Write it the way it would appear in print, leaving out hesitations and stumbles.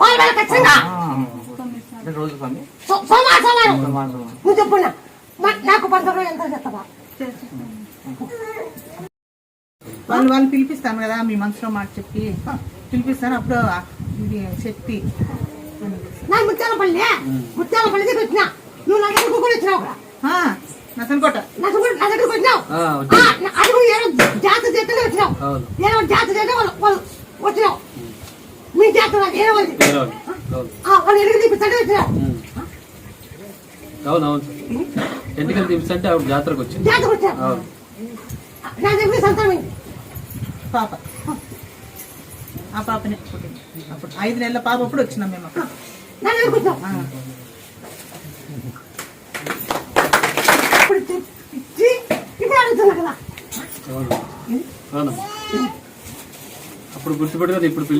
పాలు వేళ ఖచ్చితంగా రోజు స్వామి సోమవారం నువ్వు చెప్పు నాకు 10 రోజులు ఎంత చెప్తావా వాళ్ళు పిలిపిస్తాను కదా మీ మనసులో మాట చెప్పి పిలిపిస్తాను అప్పుడు ఇది శక్తి నాకు ముత్యాలపల్లి దగ్గర వచ్చినా నువ్వు నా దగ్గర కూడా వచ్చినావు నసనకోట నా దగ్గరకు వచ్చినావు అది కూడా ఏదో జాతర చేస్తూనే వచ్చినావు ఏదో జాతర చేస్తే వాళ్ళు వచ్చినావు మీ జాతర ఏదో వాళ్ళు ఎదుగు తీపిస్తాడే వచ్చినావు ఎందుకంటే తీపిస్తంటే ఆవిడ జాతరకు వచ్చింది వచ్చావు నా దగ్గర సంతానం పాప ఆ పాపనే పుట్టింది అప్పుడు 5 నెలల పాప అప్పుడు వచ్చినాం మేము అక్కడ నా దగ్గరకు వచ్చావు ఇప్పుడు అడుగుతున్నా కదా అప్పుడు గుర్తుపెట్టుగా ఇప్పుడు పిలిపి